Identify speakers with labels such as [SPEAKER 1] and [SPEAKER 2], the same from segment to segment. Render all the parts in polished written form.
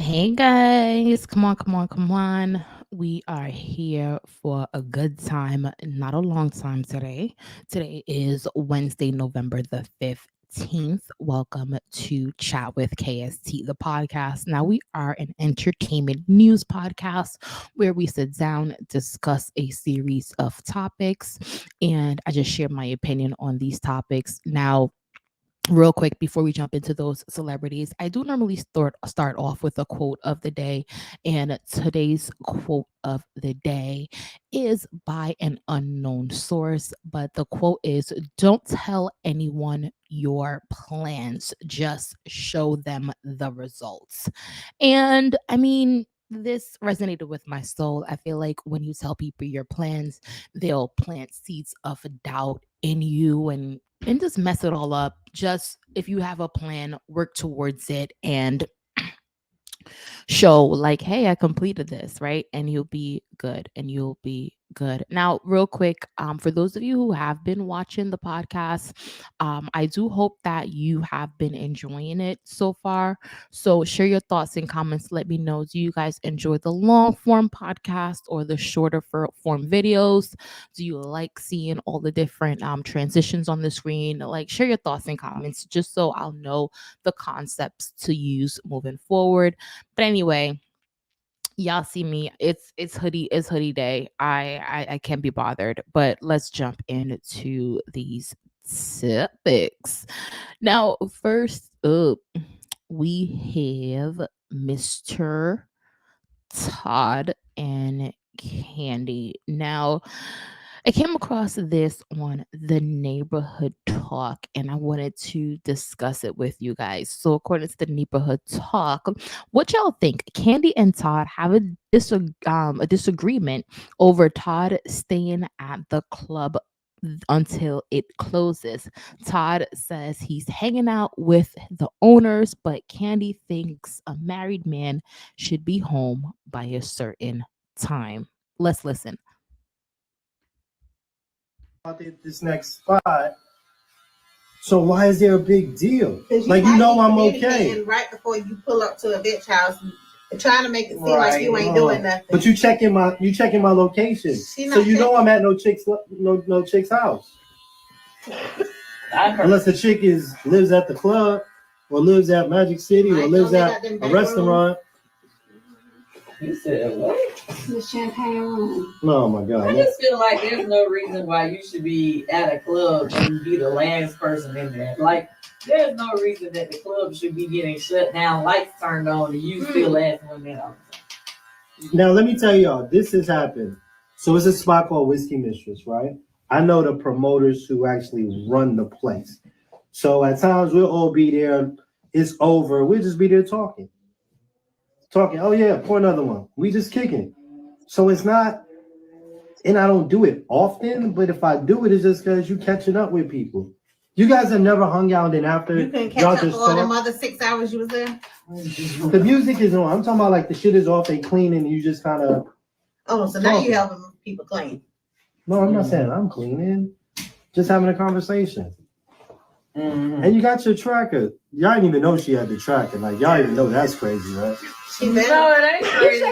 [SPEAKER 1] Hey guys, come on, come on, come on. We are here for a good time, not a long time today. Today is Wednesday, November the 15th. Welcome to Chat with KST, the podcast. Now, we are an entertainment news podcast where we sit down, discuss a series of topics, and I just share my opinion on these topics. Now, real quick before we jump into those celebrities, I do normally start off with a quote of the day, and today's quote of the day is by an unknown source, but the quote is, don't tell anyone your plans, just show them the results. And I mean, this resonated with my soul. I feel like when you tell people your plans, they'll plant seeds of doubt in you and just mess it all up. Just if you have a plan, work towards it and show like, hey, I completed this, right? And you'll be good and you'll be good. Now, real quick, for those of you who have been watching the podcast, I do hope that you have been enjoying it so far. So share your thoughts and comments. Let me know. Do you guys enjoy the long form podcast or the shorter form videos? Do you like seeing all the different transitions on the screen? Like, share your thoughts and comments just so I'll know the concepts to use moving forward. But anyway, y'all see me. It's hoodie day. I can't be bothered. But let's jump into these topics. Now, first up, we have Mr. Todd and Candy. Now, I came across this on the neighborhood talk and I wanted to discuss it with you guys. So, according to the neighborhood talk, what y'all think? Candy and Todd have a disagreement over Todd staying at the club until it closes. Todd says he's hanging out with the owners, but Candy thinks a married man should be home by a certain time. Let's listen.
[SPEAKER 2] About this next spot. So why is there a big deal?
[SPEAKER 3] Because
[SPEAKER 2] Like you know I'm okay.
[SPEAKER 3] communicating right before you pull up to a bitch house, trying to make it seem like you ain't doing nothing.
[SPEAKER 2] But you checking my location, so you know I'm at no chick's house. Unless the chick lives at the club, or lives at Magic City, or lives at a restaurant.
[SPEAKER 4] You said what?
[SPEAKER 3] The champagne room.
[SPEAKER 2] Oh my God!
[SPEAKER 4] I just feel like there's no reason why you should be at a club and be the last person in there. Like, there's no reason that the club should be getting shut down, lights turned on, and you still last one in on.
[SPEAKER 2] Now let me tell y'all, this has happened. So it's a spot called Whiskey Mistress, right? I know the promoters who actually run the place. So at times we'll all be there. It's over. We'll just be there talking. Oh yeah, pour another one. We just kicking. So it's not, and I don't do it often, but if I do it, it's just because you catching up with people. You guys have never hung out and after
[SPEAKER 3] you can catch up for all them other 6 hours you was there.
[SPEAKER 2] The music is on. I'm talking about like the shit is off, they cleaning, and you just kind of.
[SPEAKER 3] Oh, so now you helping people clean.
[SPEAKER 2] No, I'm not saying I'm cleaning. Just having a conversation. Mm-hmm. And you got your tracker. Y'all didn't even know she had the tracker. Like y'all even know that's crazy, right?
[SPEAKER 4] No, it ain't crazy.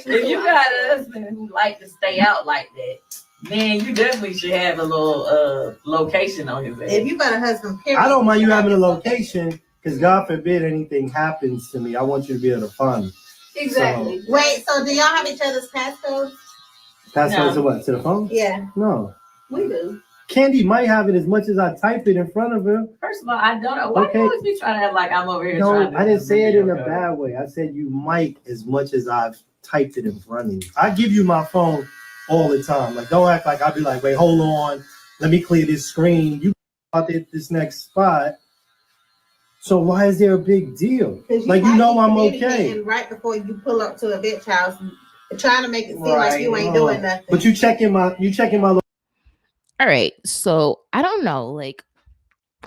[SPEAKER 4] If you got a husband who like to stay out like that, man, you definitely should have a little location on his ass.
[SPEAKER 3] If you got a husband, period,
[SPEAKER 2] I don't mind you having a location, because God forbid anything happens to me. I want you to be able to find me.
[SPEAKER 3] Exactly. So, wait, so do y'all have each other's passcodes?
[SPEAKER 2] Passcodes to what? To the phone?
[SPEAKER 3] Yeah.
[SPEAKER 2] No.
[SPEAKER 3] We do.
[SPEAKER 2] Candy might have it as much as I type it in front of her.
[SPEAKER 4] First of all, I don't know. Why do you always be trying to have like I'm over here trying to...
[SPEAKER 2] I didn't say it in a bad way. I said you might as much as I've typed it in front of you. I give you my phone all the time. Like, don't act like I'll be like, wait, hold on. Let me clear this screen. You about at this next spot. So why is there a big deal? Like, you know I'm okay.
[SPEAKER 3] Right before you pull up to a bitch house, trying to make it seem like you ain't doing nothing.
[SPEAKER 2] But you checking my
[SPEAKER 1] All right. So I don't know. Like,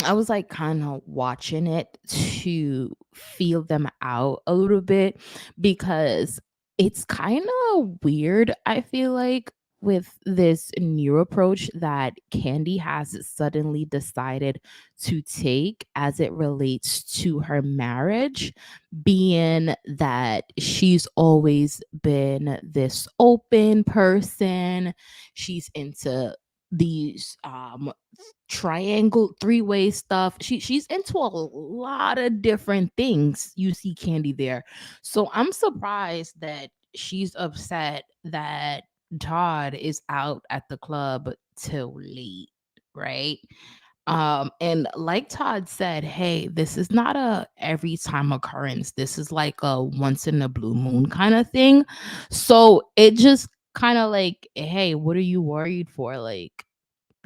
[SPEAKER 1] I was like kind of watching it to feel them out a little bit because it's kind of weird. I feel like with this new approach that Candy has suddenly decided to take as it relates to her marriage, being that she's always been this open person. She's into these triangle three-way stuff. She's into a lot of different things. You see Candy there. So I'm surprised that she's upset that Todd is out at the club till late, right? And like Todd said, hey, this is not a every time occurrence. This is like a once in a blue moon kind of thing. So it just kind of like, hey, what are you worried for? Like,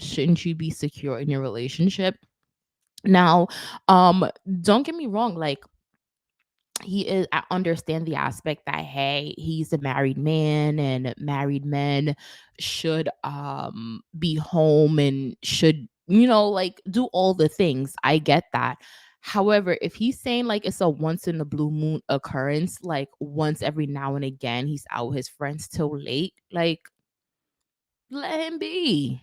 [SPEAKER 1] shouldn't you be secure in your relationship? Now, don't get me wrong, like I understand the aspect that hey, he's a married man and married men should be home and should, like do all the things. I get that. However, if he's saying like it's a once in a blue moon occurrence, like once every now and again he's out with his friends till late, like let him be.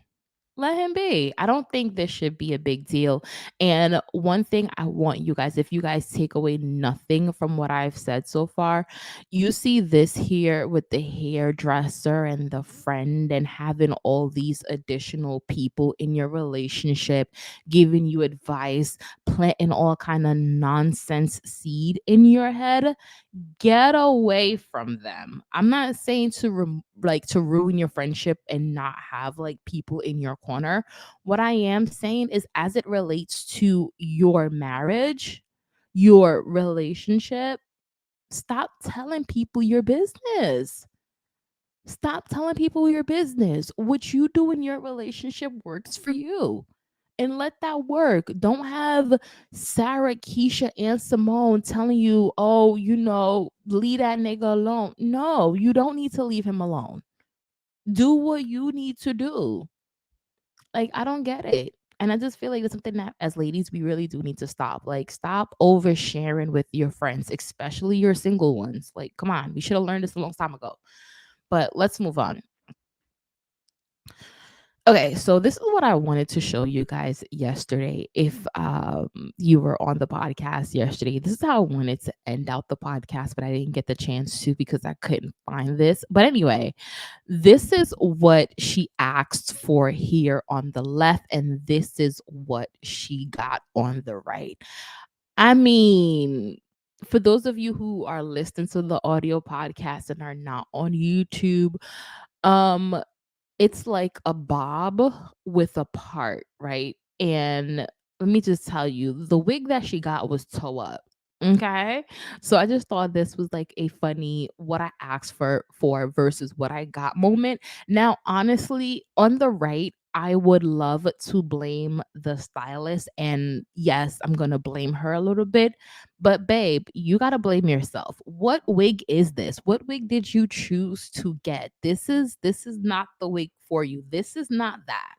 [SPEAKER 1] Let him be. I don't think this should be a big deal. And one thing I want you guys, if you guys take away nothing from what I've said so far, you see this here with the hairdresser and the friend and having all these additional people in your relationship giving you advice, planting all kind of nonsense seed in your head. Get away from them. I'm not saying to like to ruin your friendship and not have like people in your corner. What I am saying is as it relates to your marriage, your relationship, stop telling people your business. Stop telling people your business. What you do in your relationship works for you. And let that work. Don't have Sarah, Keisha, and Simone telling you, oh, leave that nigga alone. No, you don't need to leave him alone. Do what you need to do. Like, I don't get it. And I just feel like it's something that as ladies, we really do need to stop. Like, stop oversharing with your friends, especially your single ones. Like, come on, we should have learned this a long time ago. But let's move on. Okay, so this is what I wanted to show you guys yesterday. If you were on the podcast yesterday, this is how I wanted to end out the podcast, but I didn't get the chance to because I couldn't find this. But anyway, this is what she asked for here on the left, and this is what she got on the right. I mean, for those of you who are listening to the audio podcast and are not on YouTube, um it's like a bob with a part, right? And let me just tell you, the wig that she got was toe up. Okay. So I just thought this was like a funny what I asked for versus what I got moment. Now, honestly, on the right, I would love to blame the stylist. And yes, I'm gonna blame her a little bit. But babe, you gotta blame yourself. What wig is this? What wig did you choose to get? This is not the wig for you. This is not that,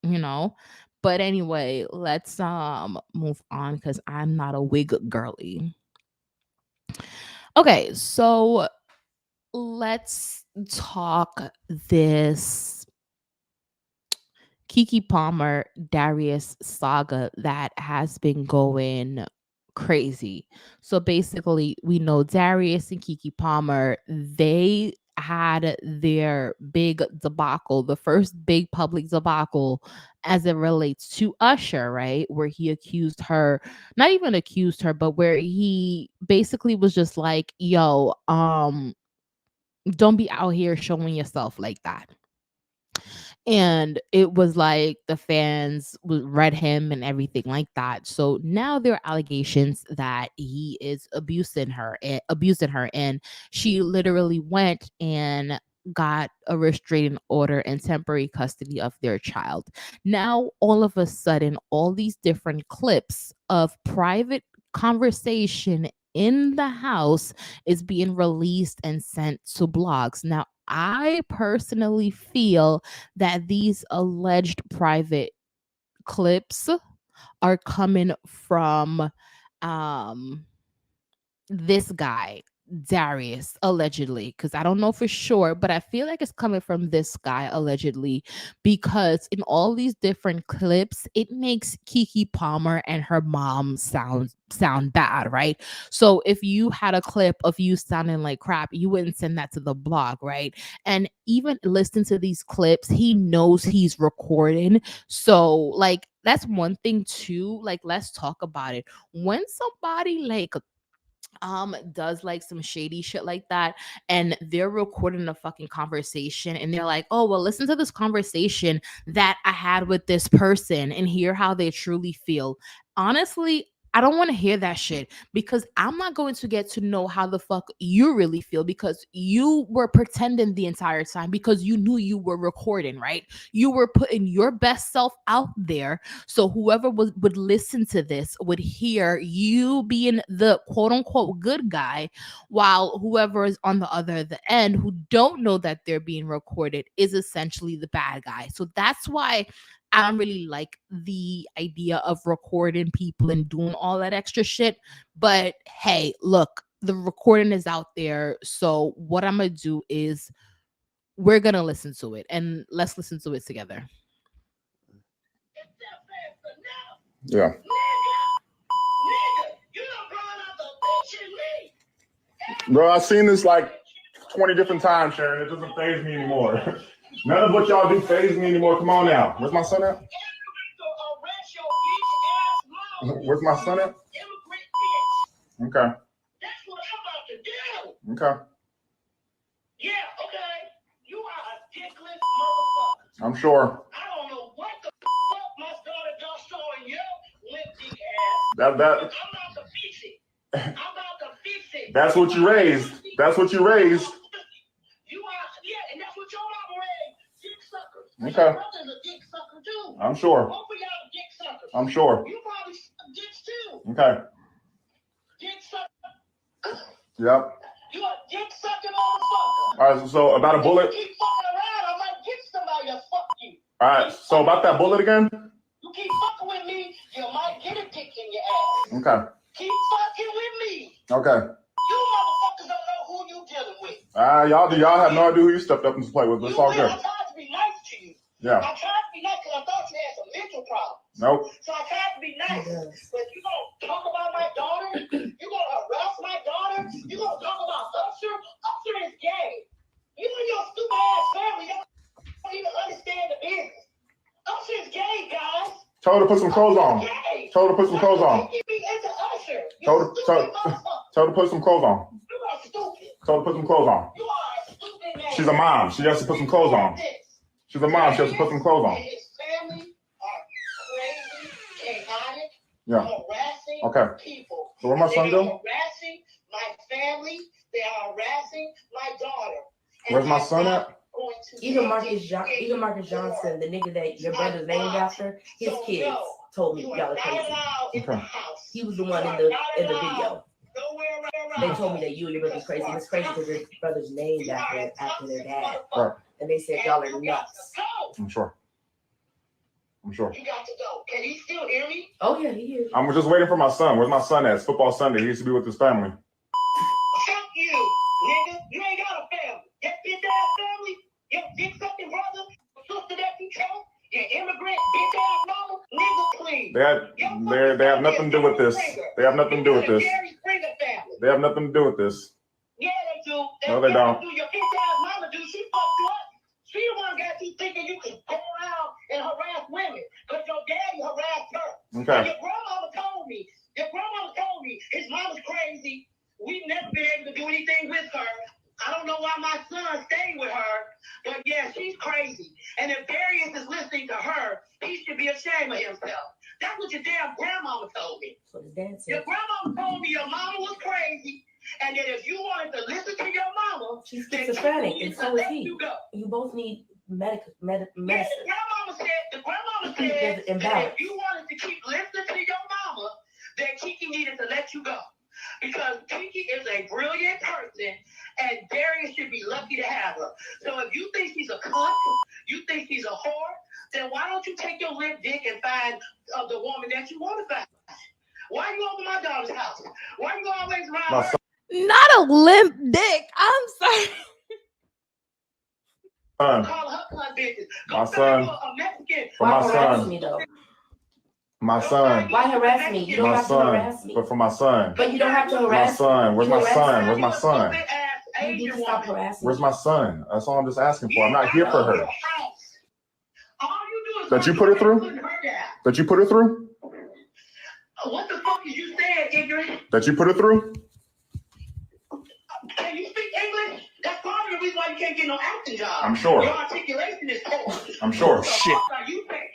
[SPEAKER 1] you know? But anyway, let's move on because I'm not a wig girly. Okay, so let's talk this Keke Palmer Darius saga that has been going crazy. So basically, we know Darius and Keke Palmer, they had their big debacle, the first big public debacle as it relates to Usher, right? Where he accused her, not even accused her, but where he basically was just like, yo, don't be out here showing yourself like that. And it was like the fans read him and everything like that. So now there are allegations that he is abusing her, and she literally went and got a restraining order and temporary custody of their child. Now all of a sudden, all these different clips of private conversation in the house is being released and sent to blogs. Now I personally feel that these alleged private clips are coming from um this guy. Darius, allegedly, because I don't know for sure, but I feel like it's coming from this guy, allegedly, because in all these different clips, it makes Keke Palmer and her mom sound bad, right? So if you had a clip of you sounding like crap, you wouldn't send that to the blog, right? And even listen to these clips, he knows he's recording. So like that's one thing too. Like let's talk about it. When somebody like does like some shady shit like that and they're recording a fucking conversation and they're like, oh well, listen to this conversation that I had with this person and hear how they truly feel. Honestly, I don't want to hear that shit because I'm not going to get to know how the fuck you really feel because you were pretending the entire time because you knew you were recording, right? You were putting your best self out there, so whoever would listen to this would hear you being the quote unquote good guy, while whoever is on the end who don't know that they're being recorded is essentially the bad guy. So that's why I don't really like the idea of recording people and doing all that extra shit. But hey, look, the recording is out there. So what I'm gonna do is we're gonna listen to it and let's listen to it together.
[SPEAKER 5] Yeah. Bro, I've seen this like 20 different times, Sharon. It doesn't faze me anymore. None of what y'all do faze me anymore. Come on now. Where's my son at? Where's my son at? Okay.
[SPEAKER 6] That's what I'm about to do.
[SPEAKER 5] Okay.
[SPEAKER 6] Yeah, okay. You are a dickless motherfucker.
[SPEAKER 5] I'm sure.
[SPEAKER 6] I don't know what the fuck my daughter does showing your limp dick ass.
[SPEAKER 5] That
[SPEAKER 6] I'm about to fix it. I'm about to fix it.
[SPEAKER 5] That's what you raised. That's what you raised.
[SPEAKER 6] You are, yeah, and that's what your mama raised. Dick suckers.
[SPEAKER 5] Okay.
[SPEAKER 6] Your brother's a dick sucker too.
[SPEAKER 5] I'm sure.
[SPEAKER 6] Both of y'all are dick suckers.
[SPEAKER 5] I'm sure.
[SPEAKER 6] You probably suck dicks too.
[SPEAKER 5] Okay.
[SPEAKER 6] Dick sucker.
[SPEAKER 5] Yep.
[SPEAKER 6] You a dick sucking motherfucker.
[SPEAKER 5] All right, so about a bullet.
[SPEAKER 6] You keep fucking around, I might get somebody to fuck you.
[SPEAKER 5] All right, so about that bullet again.
[SPEAKER 6] You keep fucking with me, you might get a dick in your ass.
[SPEAKER 5] Okay.
[SPEAKER 6] Keep fucking with me.
[SPEAKER 5] Okay.
[SPEAKER 6] You motherfuckers don't know who you dealing with.
[SPEAKER 5] Y'all have no idea who you stepped up and played with, but it's all good.
[SPEAKER 6] I tried to be nice to you.
[SPEAKER 5] Yeah.
[SPEAKER 6] I tried to be nice because I thought you had some mental problems.
[SPEAKER 5] Nope.
[SPEAKER 6] So I tried to be nice. But you gonna talk about my daughter? You gonna harass my daughter? You gonna talk about Usher? Usher is gay. You and your stupid ass family don't even understand the business. Usher is gay, guys.
[SPEAKER 5] Told her to put some clothes on.
[SPEAKER 6] Gay.
[SPEAKER 5] Told her to put some clothes on.
[SPEAKER 6] Get me into Usher.
[SPEAKER 5] Told her to put some clothes on.
[SPEAKER 6] You are stupid.
[SPEAKER 5] Told her to put some clothes on.
[SPEAKER 6] You are a stupid man.
[SPEAKER 5] She's a mom. She has to put some clothes on. She's a mom. She has to put some clothes on.
[SPEAKER 6] His family are crazy, chaotic,
[SPEAKER 5] Yeah.
[SPEAKER 6] harassing people.
[SPEAKER 5] So where my son go?
[SPEAKER 6] They are harassing my family. They are harassing my daughter.
[SPEAKER 5] Where's my son at?
[SPEAKER 7] Even Marcus Johnson, the nigga that your brother's named after, his kids told me y'all are crazy.
[SPEAKER 5] Okay.
[SPEAKER 7] He was the one in the video. They told me that you and your brother's crazy. It's crazy because your brother's named after their dad.
[SPEAKER 5] Right.
[SPEAKER 7] And they said y'all are nuts.
[SPEAKER 5] I'm sure.
[SPEAKER 6] You got to go. Can he still hear me?
[SPEAKER 7] Oh yeah, he is.
[SPEAKER 5] I'm just waiting for my son. Where's my son at? It's football Sunday. He used to be with his family.
[SPEAKER 6] Fuck you, nigga. You ain't got a family. Your bitch ass family, your dick sucking brother, sister that you chose, your immigrant bitch ass mama, nigga, please.
[SPEAKER 5] They have nothing to do with this. They have nothing to do with this. They have nothing to do with this.
[SPEAKER 6] Yeah, they do.
[SPEAKER 5] No, they don't.
[SPEAKER 6] Your bitch ass mama do. She fucked you up. She the one got you thinking you can go around and harass women, but your daddy harassed her.
[SPEAKER 5] Okay.
[SPEAKER 6] And your grandmama told me his mama's crazy. We've never been able to do anything with her. I don't know why my son stayed with her, but yeah, she's crazy. And if Darius is listening to her, he should be ashamed of himself. That's what your damn grandmama told me.
[SPEAKER 7] So his dad said.
[SPEAKER 6] Your grandmama told me your mama was crazy, and that if you wanted to listen to your mama,
[SPEAKER 7] she's schizophrenic, and so is he. You both need medicine.
[SPEAKER 6] Yeah, the grandmama said that if you wanted to keep listening to your mama, then Keke needed to let you go. Because Keke is a brilliant person, and Darius should be lucky to have her. So if you think she's a cunt, you think she's a whore, then why don't you take your limp dick and find the woman that you want to find? Why you over my daughter's house? Why you always around her?
[SPEAKER 1] Not a limp dick. I'm sorry.
[SPEAKER 5] Son,
[SPEAKER 6] Call her cunt bitches.
[SPEAKER 5] my
[SPEAKER 6] Go find
[SPEAKER 5] son,
[SPEAKER 6] you a Mexican.
[SPEAKER 5] for
[SPEAKER 7] Why
[SPEAKER 5] my
[SPEAKER 7] harass
[SPEAKER 5] son,
[SPEAKER 7] me though?
[SPEAKER 5] my son,
[SPEAKER 7] Why harass me? You don't
[SPEAKER 5] my
[SPEAKER 7] have to
[SPEAKER 5] son,
[SPEAKER 7] harass me.
[SPEAKER 5] but for my son,
[SPEAKER 7] But you don't have to
[SPEAKER 5] my
[SPEAKER 7] harass
[SPEAKER 5] son,
[SPEAKER 7] me.
[SPEAKER 5] where's
[SPEAKER 7] You
[SPEAKER 5] my
[SPEAKER 7] harass
[SPEAKER 5] son?
[SPEAKER 7] me.
[SPEAKER 5] Where's my son?
[SPEAKER 6] Stupid ass
[SPEAKER 7] You need
[SPEAKER 6] Asian
[SPEAKER 7] to stop
[SPEAKER 6] woman.
[SPEAKER 7] harassing
[SPEAKER 5] Where's
[SPEAKER 7] me.
[SPEAKER 5] my son? That's all I'm just asking for. I'm not here for her.
[SPEAKER 6] All you do is
[SPEAKER 5] That you
[SPEAKER 6] run
[SPEAKER 5] put her
[SPEAKER 6] around
[SPEAKER 5] through?
[SPEAKER 6] putting her down.
[SPEAKER 5] That you put her through?
[SPEAKER 6] What the fuck is you saying, ignorant?
[SPEAKER 5] That you put her through?
[SPEAKER 6] Can you speak English? That's part of the reason why you can't get no acting job.
[SPEAKER 5] I'm sure.
[SPEAKER 6] Your articulation is poor.
[SPEAKER 5] I'm sure.
[SPEAKER 6] What the fuck are you saying?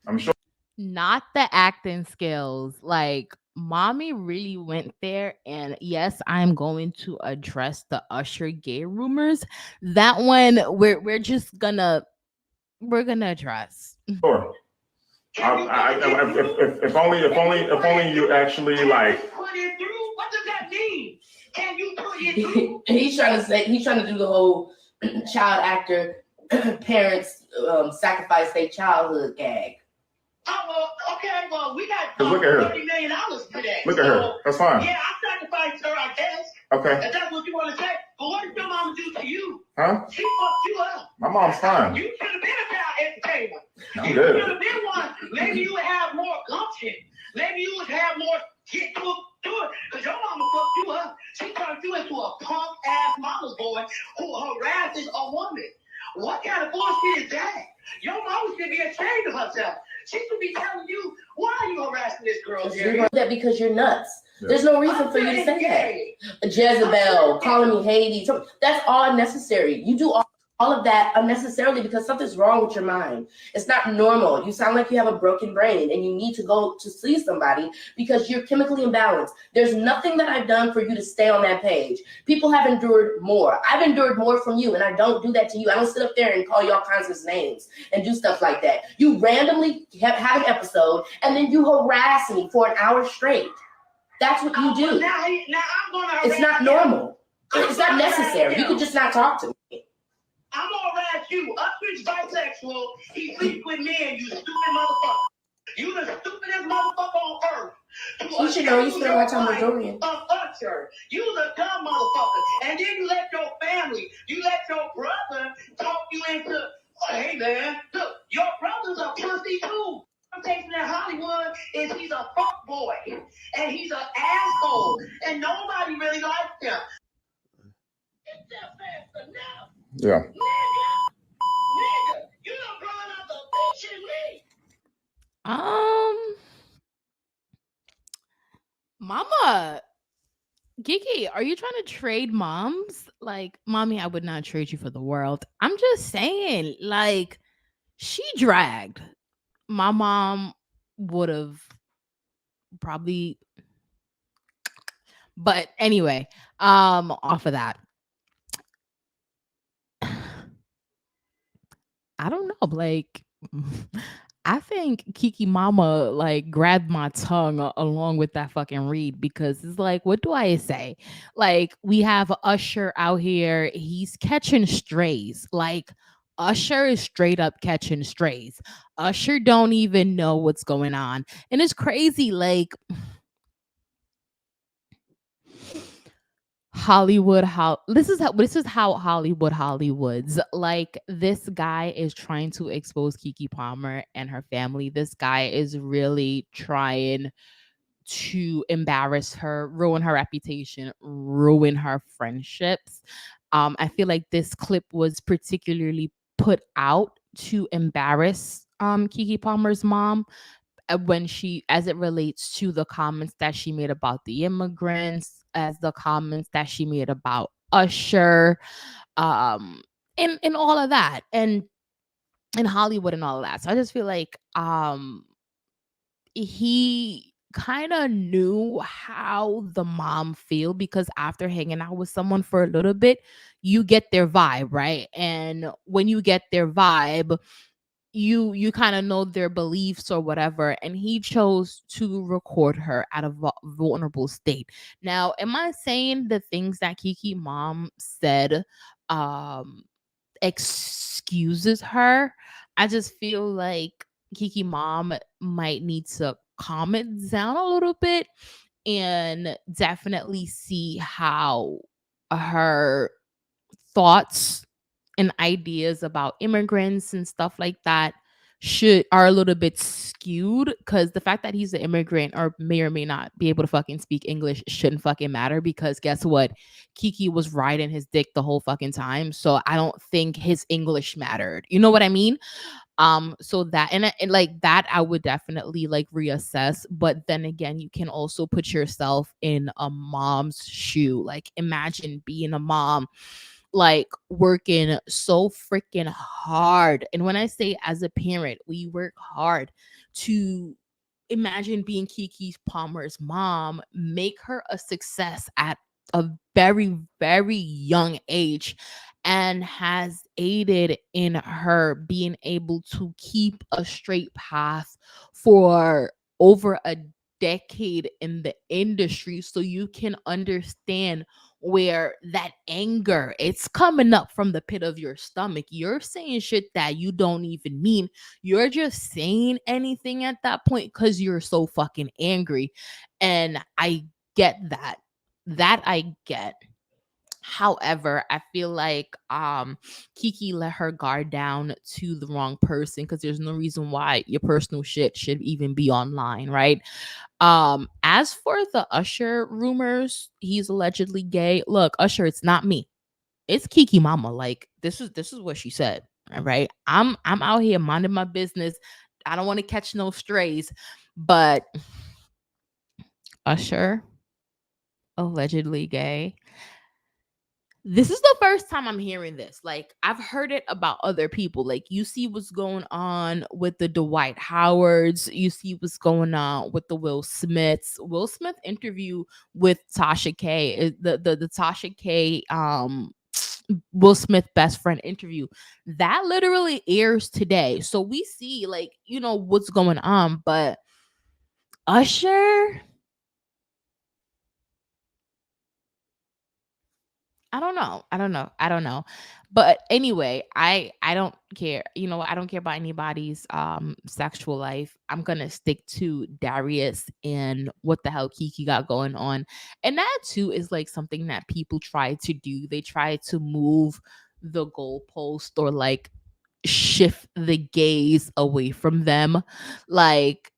[SPEAKER 5] I'm sure.
[SPEAKER 1] Not the acting skills. Like, mommy really went there. And yes, I'm going to address the Usher gay rumors. That one we're just gonna we're gonna address.
[SPEAKER 5] Sure. If only you actually like.
[SPEAKER 6] Put it through? What does that mean? Can you put it through?
[SPEAKER 7] He's trying to do the whole child actor parents sacrifice their childhood gag.
[SPEAKER 6] Oh, well, okay, well, we got
[SPEAKER 5] Look at her.
[SPEAKER 6] $30 million today.
[SPEAKER 5] Look at her. That's fine.
[SPEAKER 6] Yeah, I sacrificed her, I guess.
[SPEAKER 5] Okay.
[SPEAKER 6] If that's what you want to say. But what did your mama do to you?
[SPEAKER 5] Huh?
[SPEAKER 6] She fucked you up.
[SPEAKER 5] My mom's fine.
[SPEAKER 6] You should have been a child entertainer.
[SPEAKER 5] I'm
[SPEAKER 6] You
[SPEAKER 5] good.
[SPEAKER 6] should have been one. Maybe you would have more gumption. Maybe you would have more get to it. Because your mama fucked you up. She turned you into a punk ass mama's boy who harasses a woman. What kind of bullshit is that? Your mama should be ashamed of herself. She should be telling you, why are you harassing this girl,
[SPEAKER 7] You're
[SPEAKER 6] Jerry?
[SPEAKER 7] doing that because you're nuts.
[SPEAKER 5] Yeah.
[SPEAKER 7] There's no reason for you to say that. Jezebel, calling me Hades, that's all unnecessary. You do all of that unnecessarily because something's wrong with your mind. It's not normal. You sound like you have a broken brain and you need to go to see somebody because you're chemically imbalanced. There's nothing that I've done for you to stay on that page. People have endured more. I've endured more from you, and I don't do that to you. I don't sit up there and call you all kinds of names and do stuff like that. You randomly have an episode and then you harass me for an hour straight. That's what you do.
[SPEAKER 6] Now I'm gonna harass
[SPEAKER 7] It's not
[SPEAKER 6] you.
[SPEAKER 7] normal. It's not necessary. You could just not talk to me.
[SPEAKER 6] I'm gonna harass you. Usher's bisexual. He sleeps with men, you stupid motherfucker. You the stupidest motherfucker on earth.
[SPEAKER 7] You should know you spend a lot of time with Dorian.
[SPEAKER 6] Of Usher. You the dumb motherfucker. And then you let your family, you let your brother talk you into, oh, hey man, look, your brother's a pussy too. Reputation in Hollywood is he's a fuck boy. And he's an asshole. And nobody really likes him. Get that fast enough.
[SPEAKER 5] Yeah.
[SPEAKER 6] Nigga, you done brought up the bitch in me.
[SPEAKER 1] Mama, Keke, are you trying to trade moms? Like, mommy, I would not trade you for the world. I'm just saying, like, she dragged. My mom would have probably, but anyway, off of that. I don't know, like I think Kiki Mama like grabbed my tongue along with that fucking read because it's like, what do I say? Like, we have Usher out here, he's catching strays. Like, Usher is straight up catching strays. Usher don't even know what's going on. And it's crazy, like Hollywood, how this is how Hollywoods, like, this guy is trying to expose Keke Palmer and her family. This guy is really trying to embarrass her, ruin her reputation, ruin her friendships. I feel like this clip was particularly put out to embarrass Keke Palmer's mom, when she, as it relates to the comments that she made about the immigrants, as the comments that she made about Usher, and all of that, and in Hollywood and all of that. So I just feel like he kind of knew how the mom feel, because after hanging out with someone for a little bit, you get their vibe, right? And when you get their vibe, you kind of know their beliefs or whatever, and he chose to record her at a vulnerable state. Now, am I saying the things that Keke mom said um excuses her? I just feel like Keke mom might need to calm it down a little bit and definitely see how her thoughts and ideas about immigrants and stuff like that should are a little bit skewed, because the fact that he's an immigrant or may not be able to fucking speak English shouldn't fucking matter, because guess what? Keke was riding his dick the whole fucking time. So I don't think his English mattered. You know what I mean? So that and like that I would definitely like reassess. But then again, you can also put yourself in a mom's shoe. Like imagine being a mom, like working so freaking hard. And when I say as a parent, we work hard to imagine being Kiki Palmer's mom, make her a success at a very, very young age, and has aided in her being able to keep a straight path for over a decade in the industry. So you can understand where that anger, it's coming up from the pit of your stomach. You're saying shit that you don't even mean. You're just saying anything at that point because you're so fucking angry. And I get that. That I get. However, I feel like Kiki let her guard down to the wrong person, because there's no reason why your personal shit should even be online, right? As for the Usher rumors, he's allegedly gay. Look, Usher, it's not me. It's Kiki mama. Like this is what she said. All right. I'm out here minding my business. I don't want to catch no strays, but Usher allegedly gay. This is the first time I'm hearing this. Like, I've heard it about other people. Like, you see what's going on with the Dwight Howards. You see what's going on with the Will Smiths. Will Smith interview with Tasha K. The Tasha K. Will Smith best friend interview that literally airs today. So we see, like, what's going on. But Usher, I don't know. I don't know. I don't know. But anyway, I don't care. I don't care about anybody's sexual life. I'm going to stick to Darius and what the hell Kiki got going on. And that too is like something that people try to do. They try to move the goalpost, or like shift the gaze away from them. Like,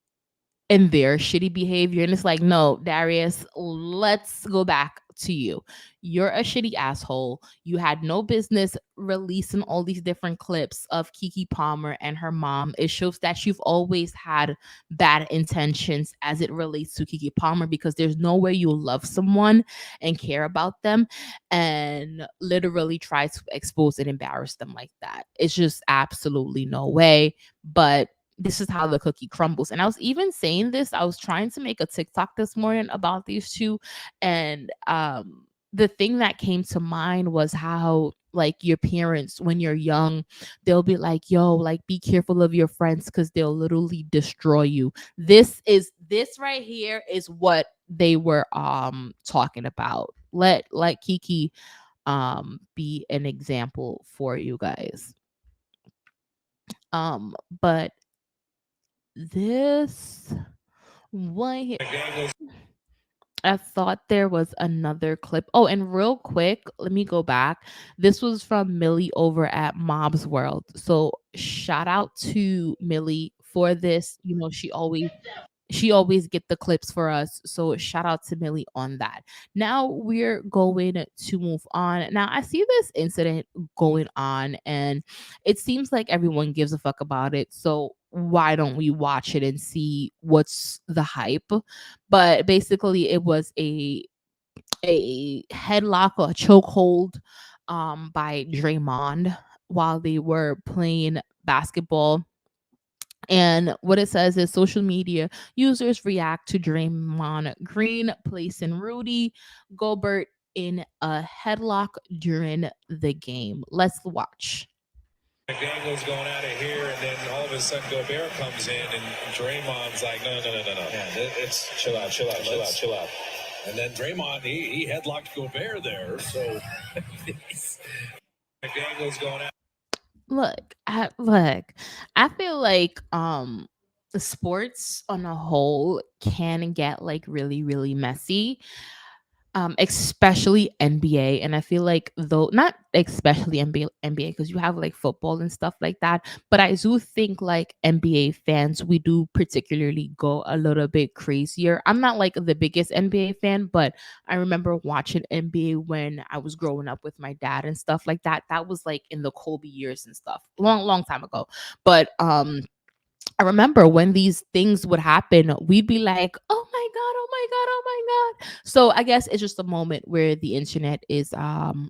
[SPEAKER 1] and their shitty behavior. And it's like, no, Darius, let's go back to you. You're a shitty asshole. You had no business releasing all these different clips of Keke Palmer and her mom. It shows that you've always had bad intentions as it relates to Keke Palmer, because there's no way you love someone and care about them and literally try to expose and embarrass them like that. It's just absolutely no way. But this is how the cookie crumbles. And I was even saying this, I was trying to make a TikTok this morning about these two. And the thing that came to mind was how, like, your parents, when you're young, they'll be like, yo, like, be careful of your friends because they'll literally destroy you. This right here is what they were talking about. Let Kiki be an example for you guys. But this one here, I thought there was another clip. Oh, and real quick, let me go back. This was from Millie over at Mob's World. So shout out to Millie for this. She always get the clips for us. So shout out to Millie on that. Now we're going to move on. Now I see this incident going on, and it seems like everyone gives a fuck about it. So why don't we watch it and see what's the hype? But basically it was a headlock or a chokehold by Draymond while they were playing basketball. And what it says is social media users react to Draymond Green placing Rudy Gobert in a headlock during the game. Let's watch.
[SPEAKER 8] McDaniel's going out of here, and then all of a sudden Gobert comes in, and Draymond's like, no. Yeah, it's chill out. And then Draymond, he headlocked Gobert there, so McDaniel's going out.
[SPEAKER 1] Look, I feel like sports on a whole can get like really, really messy, especially NBA. And I feel like, though not especially NBA, because you have like football and stuff like that, but I do think like NBA fans, we do particularly go a little bit crazier. I'm not like the biggest NBA fan, but I remember watching NBA when I was growing up with my dad and stuff like that. That was like in the Kobe years and stuff, long, long time ago. But I remember when these things would happen, we'd be like, "Oh my god, oh my god, oh my god." So I guess it's just a moment where the internet is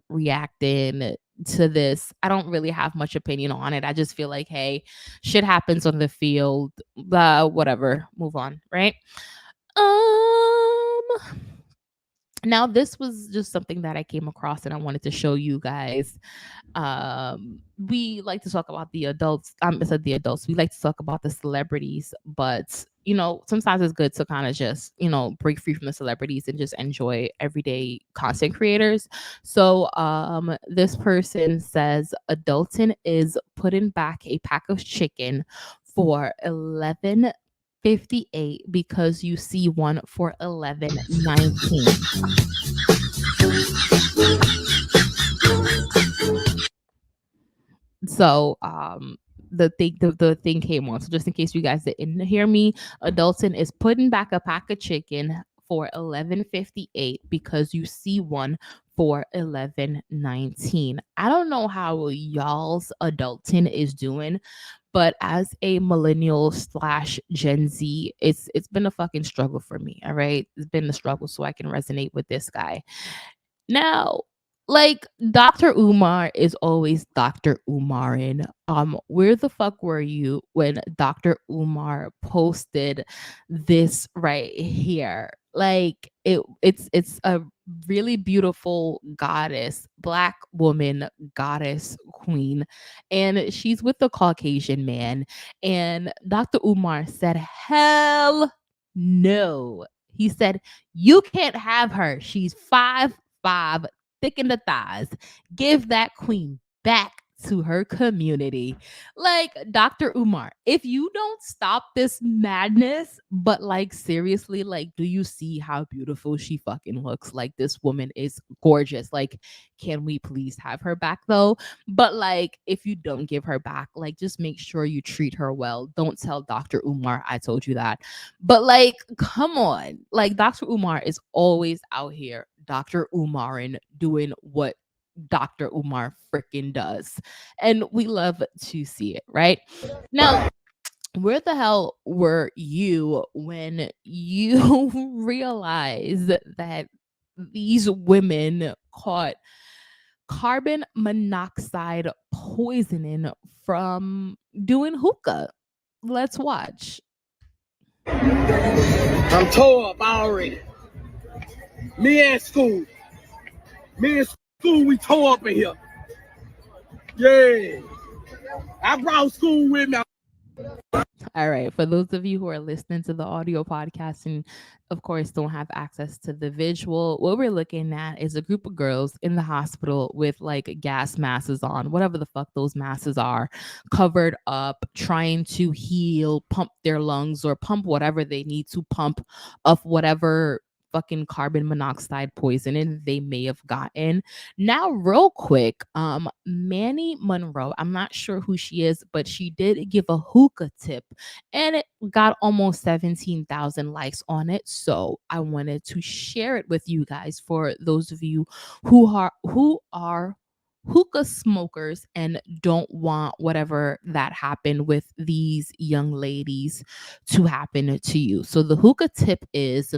[SPEAKER 1] reacting to this. I don't really have much opinion on it. I just feel like, hey, shit happens on the field, blah, whatever. Move on, right? Um Now this was just something that I came across and I wanted to show you guys. We like to talk about the adults. I said the adults. We like to talk about the celebrities, but sometimes it's good to kind of just break free from the celebrities and just enjoy everyday content creators. So this person says Adulton is putting back a pack of chicken for 11.58 because you see one for 11.19. So the thing came on. So just in case you guys didn't hear me, Adulton is putting back a pack of chicken for 11.58 because you see one for 11.19. I don't know how y'all's Adulton is doing, but as a millennial slash Gen Z, it's been a fucking struggle for me. All right, it's been a struggle, so I can resonate with this guy. Now, like Dr. Umar is always Dr. Umarin. Where the fuck were you when Dr. Umar posted this right here? Like it's a really beautiful goddess, black woman goddess queen, and she's with a Caucasian man. And Dr. Umar said, "Hell no." He said, "You can't have her. She's 5'5", thick in the thighs. Give that queen back to her community." Like, Dr. Umar, if you don't stop this madness, but like seriously, like, do you see how beautiful she fucking looks? Like, this woman is gorgeous. Like, can we please have her back though? But like, if you don't give her back, like, just make sure you treat her well. Don't tell Dr. Umar I told you that. But like, come on. Like, Dr. Umar is always out here, Dr. Umarin, doing what Dr. Umar freaking does. And we love to see it, right? Now, where the hell were you when you realized that these women caught carbon monoxide poisoning from doing hookah? Let's watch.
[SPEAKER 9] I'm tore up already. Me and school. Me and school, we tore up in here. Yeah. I brought school with me.
[SPEAKER 1] All right. For those of you who are listening to the audio podcast and, of course, don't have access to the visual, what we're looking at is a group of girls in the hospital with like gas masks on, whatever the fuck those masks are, covered up, trying to heal, pump their lungs or pump whatever they need to pump of whatever fucking carbon monoxide poisoning they may have gotten. Now, real quick, Manny Monroe, I'm not sure who she is, but she did give a hookah tip and it got almost 17,000 likes on it. So I wanted to share it with you guys for those of you who are hookah smokers and don't want whatever that happened with these young ladies to happen to you. So the hookah tip is: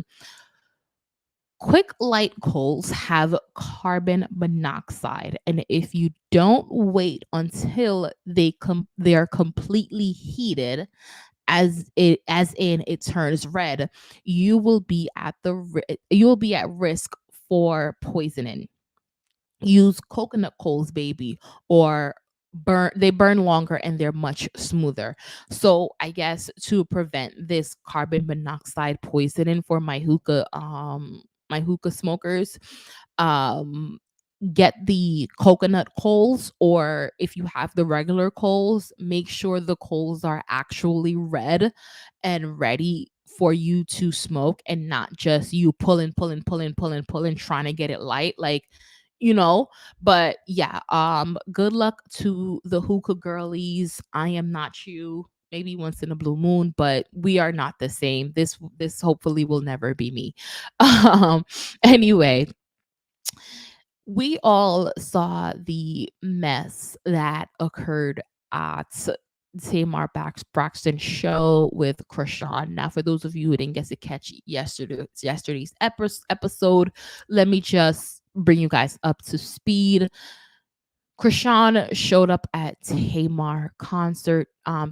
[SPEAKER 1] quick light coals have carbon monoxide, and if you don't wait until they are completely heated, as in it turns red, you will be at risk for poisoning. Use coconut coals, baby, or burn longer and they're much smoother. So I guess to prevent this carbon monoxide poisoning for my hookah smokers, um get the coconut coals, or if you have the regular coals, make sure the coals are actually red and ready for you to smoke, and not just you pulling trying to get it light, like, you know. But yeah, good luck to the hookah girlies. I am not you, maybe once in a blue moon, but we are not the same. This hopefully will never be me. Anyway, we all saw the mess that occurred at Tamar Braxton's show with Krishan. Now, for those of you who didn't get to catch yesterday's episode, let me just bring you guys up to speed. Krishan showed up at Tamar concert,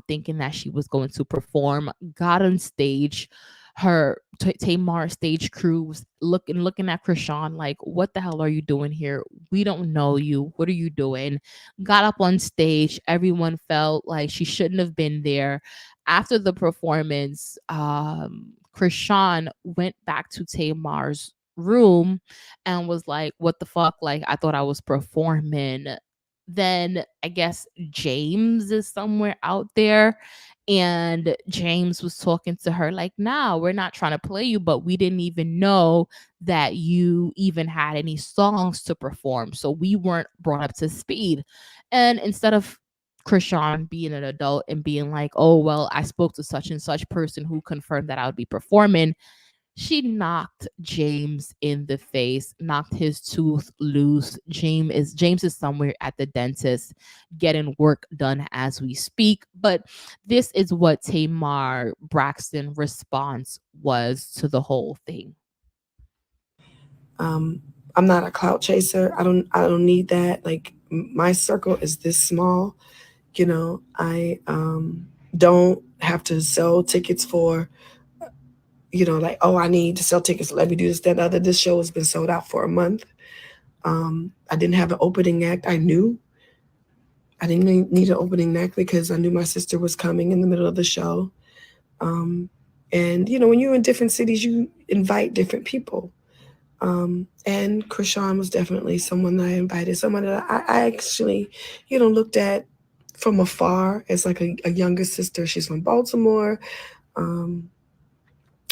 [SPEAKER 1] thinking that she was going to perform. Got on stage. Her Tamar stage crew was looking at Krishan like, "What the hell are you doing here? We don't know you. What are you doing?" Got up on stage. Everyone felt like she shouldn't have been there. After the performance, Krishan went back to Tamar's room and was like, "What the fuck? Like, I thought I was performing." Then I guess James is somewhere out there, and James was talking to her like, "Nah, we're not trying to play you, but we didn't even know that you even had any songs to perform, so we weren't brought up to speed." And instead of Krishan being an adult and being like, "Oh, well, I spoke to such and such person who confirmed that I would be performing," she knocked James in the face, knocked his tooth loose. James is somewhere at the dentist getting work done as we speak. But this is what Tamar Braxton response was to the whole thing.
[SPEAKER 10] I'm not a clout chaser. I don't need that. Like, my circle is this small. I don't have to sell tickets for, like, oh, I need to sell tickets. Let me do this, that, and the other. This show has been sold out for a month. I didn't have an opening act. I knew I didn't need an opening act because I knew my sister was coming in the middle of the show. And when you're in different cities, you invite different people. And Krishan was definitely someone that I invited, someone that I actually, looked at from afar as like a younger sister. She's from Baltimore.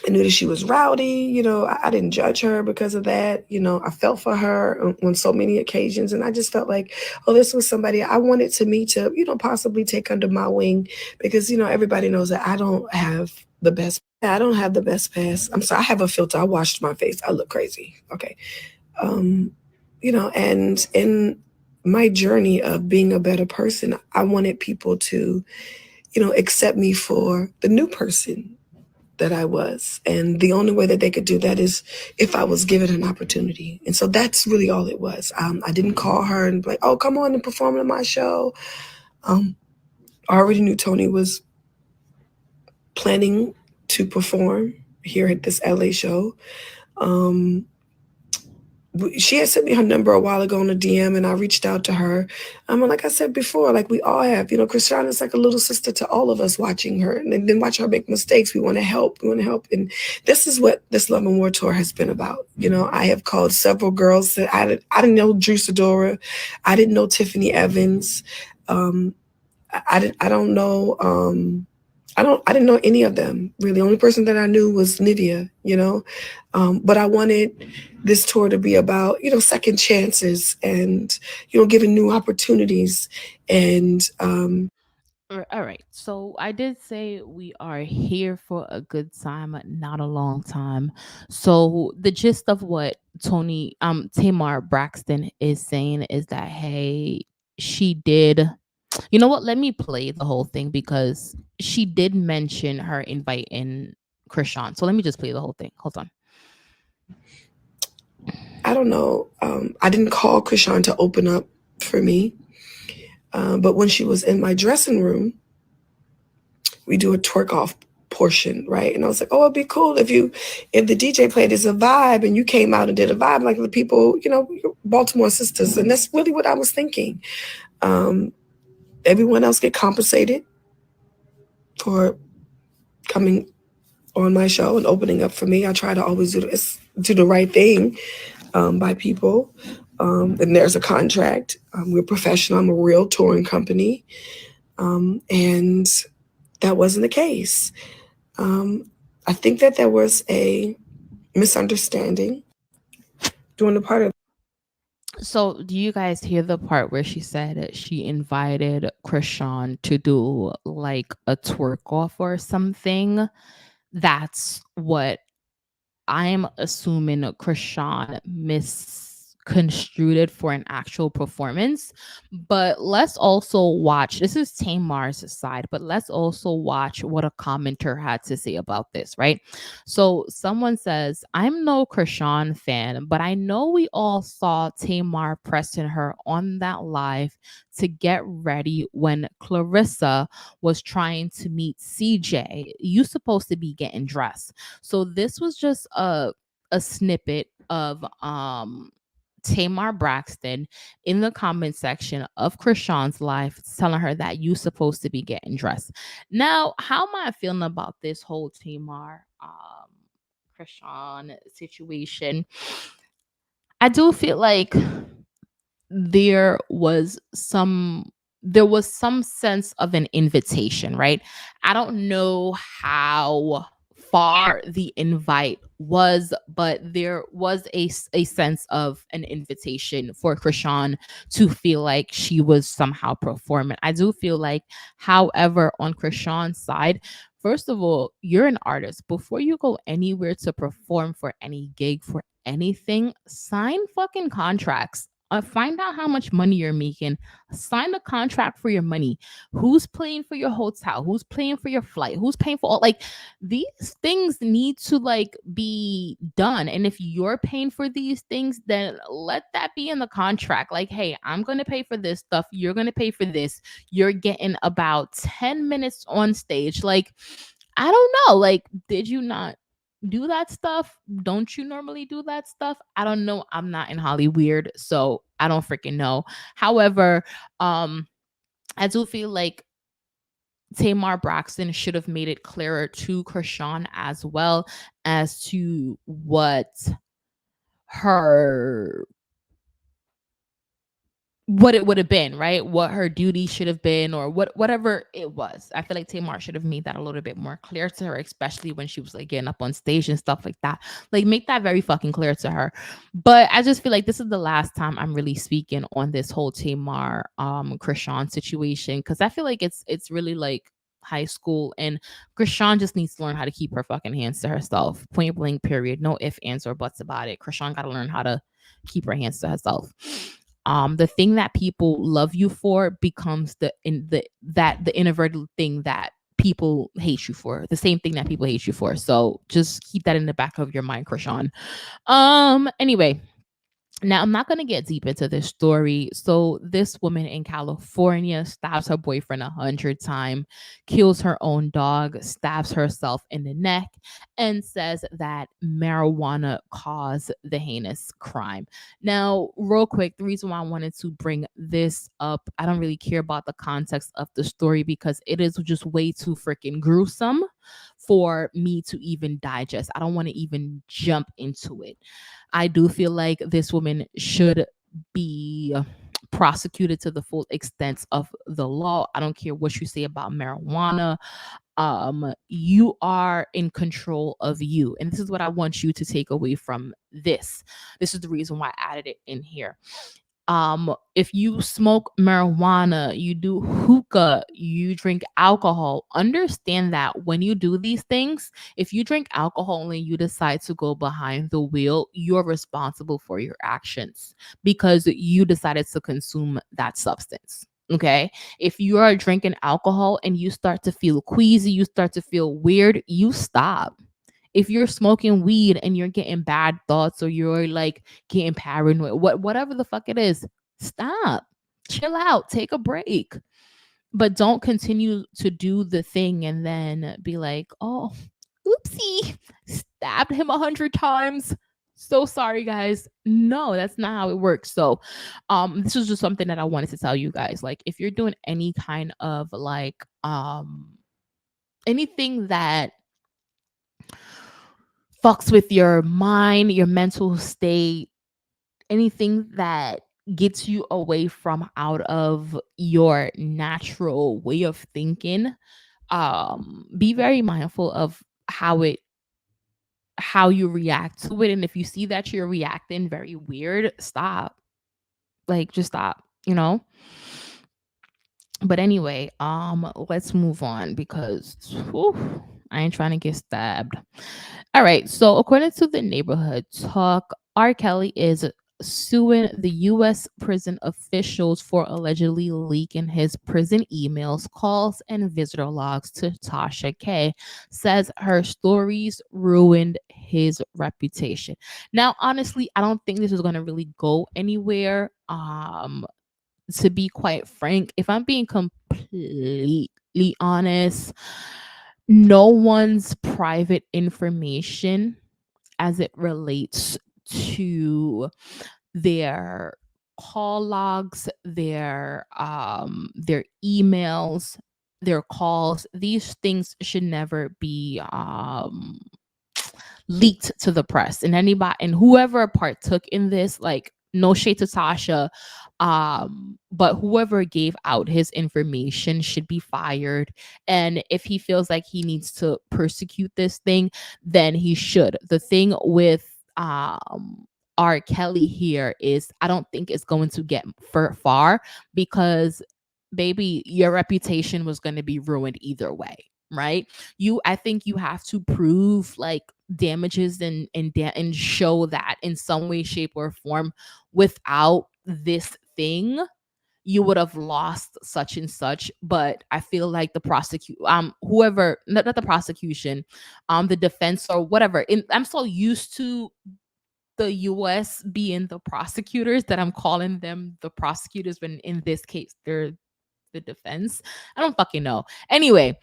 [SPEAKER 10] I knew that she was rowdy. I didn't judge her because of that. I felt for her on so many occasions. And I just felt like, oh, this was somebody I wanted to meet to, possibly take under my wing because, everybody knows that I don't have the best. I don't have the best pass. I'm sorry. I have a filter. I washed my face. I look crazy. Okay. And in my journey of being a better person, I wanted people to, accept me for the new person that I was. And the only way that they could do that is if I was given an opportunity. And so that's really all it was. I didn't call her and be like, oh, come on and perform in my show. I already knew Tony was planning to perform here at this LA show. She had sent me her number a while ago on a DM, and I reached out to her. Like I said before, like we all have, Christiana is like a little sister to all of us watching her and then watch her make mistakes. We want to help. And this is what this Love and War tour has been about. I have called several girls that I didn't know Drew Sidora. I didn't know Tiffany Evans. I don't know. I didn't know any of them really. The only person that I knew was Nydia, but I wanted this tour to be about, second chances and, giving new opportunities. And
[SPEAKER 1] All right. So I did say we are here for a good time, not a long time. So the gist of what Tamar Braxton is saying is that, hey, she did. You know what? Let me play the whole thing because she did mention her inviting Krishan. So let me just play the whole thing. Hold on.
[SPEAKER 10] I don't know. I didn't call Krishan to open up for me. But when she was in my dressing room, we do a twerk off portion, right? And I was like, oh, it'd be cool if the DJ played as a vibe and you came out and did a vibe like the people, Baltimore sisters. And that's really what I was thinking. Everyone else get compensated for coming on my show and opening up for me. I try to always do the right thing by people. and there's a contract. We're professional. I'm a real touring company. And that wasn't the case. I think that there was a misunderstanding during the part of.
[SPEAKER 1] So, do you guys hear the part where she said she invited Krishan to do like a twerk off or something? That's what I'm assuming Krishan misconstrued it for an actual performance. But let's also watch. This is Tamar's side, but let's also watch what a commenter had to say about this, right? So someone says, I'm no Krishan fan, but I know we all saw Tamar pressing her on that live to get ready when Clarissa was trying to meet CJ. You supposed to be getting dressed. So this was just a snippet of Tamar Braxton in the comment section of Krishan's life telling her that you supposed to be getting dressed. Now, how am I feeling about this whole Tamar Krishan situation? I do feel like there was some sense of an invitation, right? I don't know how far the invite was, but there was a sense of an invitation for Krishan to feel like she was somehow performing. I do feel like, however, on Krishan's side, first of all, you're an artist. Before you go anywhere to perform for any gig, for anything, sign fucking contracts. Find out how much money you're making. Sign a contract for your money. Who's paying for your hotel? Who's paying for your flight? Who's paying for all, like, these things need to like be done. And if you're paying for these things, then let that be in the contract. Like, hey, I'm gonna pay for this stuff. You're gonna pay for this. You're getting about 10 minutes on stage. Like, I don't know. Like, did you not do that stuff? Don't you normally do that stuff? I don't know. I'm not in Hollywood, so I don't freaking know. However, I do feel like Tamar Braxton should have made it clearer to Krishan as well as to her what it would have been, right? What her duty should have been, or whatever it was. I feel like Tamar should have made that a little bit more clear to her, especially when she was like getting up on stage and stuff like that. Like, make that very fucking clear to her. But I just feel like this is the last time I'm really speaking on this whole Tamar Krishan situation, because I feel like it's really like high school, and Krishan just needs to learn how to keep her fucking hands to herself. Point blank, period. No ifs, ands, or buts about it. Krishan got to learn how to keep her hands to herself. The thing that people love you for becomes the inadvertent thing that people hate you for, the same thing that people hate you for. So just keep that in the back of your mind, Krishan. Anyway, now, I'm not going to get deep into this story. So, this woman in California stabs her boyfriend 100 times, kills her own dog, stabs herself in the neck, and says that marijuana caused the heinous crime. Now, real quick, the reason why I wanted to bring this up, I don't really care about the context of the story because it is just way too freaking gruesome for me to even digest. I don't want to even jump into it. I do feel like this woman should be prosecuted to the full extent of the law. I don't care what you say about marijuana. You are in control of you. And this is what I want you to take away from this. This is the reason why I added it in here. If you smoke marijuana, you do hookah, you drink alcohol, understand that when you do these things, if you drink alcohol and you decide to go behind the wheel, you're responsible for your actions because you decided to consume that substance. Okay. If you are drinking alcohol and you start to feel queasy, you start to feel weird, you stop. If you're smoking weed and you're getting bad thoughts or you're like getting paranoid, whatever the fuck it is, stop. Chill out, take a break. But don't continue to do the thing and then be like, oh, oopsie, stabbed him 100 times. So sorry, guys. No, that's not how it works. So this is just something that I wanted to tell you guys. Like, if you're doing any kind of like anything that fucks with your mind, your mental state, anything that gets you away from out of your natural way of thinking, be very mindful of how you react to it. And if you see that you're reacting very weird, stop. Like, just stop, you know? But anyway, let's move on because whew, I ain't trying to get stabbed. All right, so according to the neighborhood talk, R. Kelly is suing the U.S. prison officials for allegedly leaking his prison emails, calls, and visitor logs to Tasha K. Says her stories ruined his reputation. Now, honestly, I don't think this is going to really go anywhere. To be quite frank, if I'm being completely honest, no one's private information as it relates to their call logs, their emails, their calls, these things should never be leaked to the press. And anybody and whoever partook in this, like, no shade to Tasha, but whoever gave out his information should be fired. And if he feels like he needs to persecute this thing, then he should. The thing with R. Kelly here is I don't think it's going to get far because baby, your reputation was going to be ruined either way, right? I think you have to prove like damages and show that in some way, shape, or form. Without this thing, you would have lost such and such. But I feel like the whoever, not the prosecution, the defense or whatever. I'm so used to the US being the prosecutors that I'm calling them the prosecutors when in this case they're the defense. I don't fucking know. Anyway,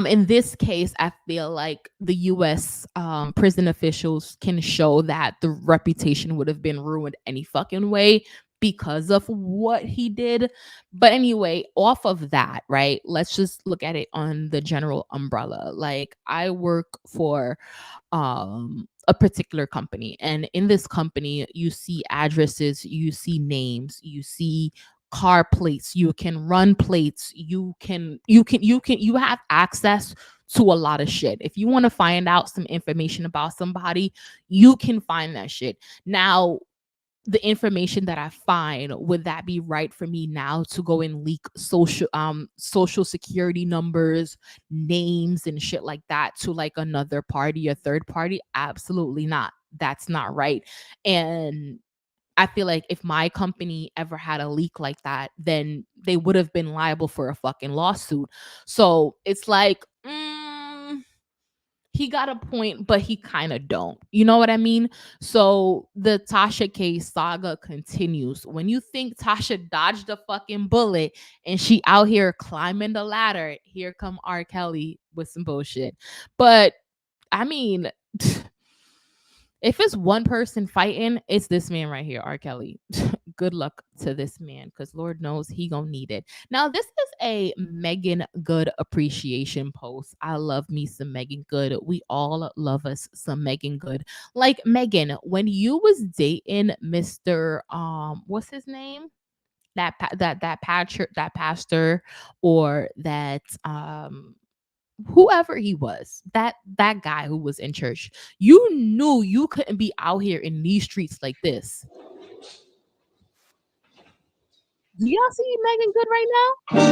[SPEAKER 1] in this case, I feel like the US prison officials can show that the reputation would have been ruined any fucking way because of what he did. But anyway, off of that, right? Let's just look at it on the general umbrella. Like, I work for a particular company, and in this company you see addresses, you see names, you see car plates, you can run plates, you have access to a lot of shit. If you want to find out some information about somebody, you can find that shit. Now, the information that I find, would that be right for me now to go and leak social security numbers, names, and shit like that to like another party, a third party? Absolutely not. That's not right. And I feel like if my company ever had a leak like that, then they would have been liable for a fucking lawsuit. So it's like, he got a point, but he kind of don't. You know what I mean? So the Tasha K saga continues. When you think Tasha dodged a fucking bullet and she out here climbing the ladder, here come R. Kelly with some bullshit. But I mean, if it's one person fighting, it's this man right here, R. Kelly. Good luck to this man, because Lord knows he gonna need it. Now, this is a Megan Good appreciation post. I love me some Megan Good. We all love us some Megan Good. Like, Megan, when you was dating Mr. What's his name? That pastor, or that whoever he was, that guy who was in church, you knew you couldn't be out here in these streets like this. Do y'all see Megan Good right now?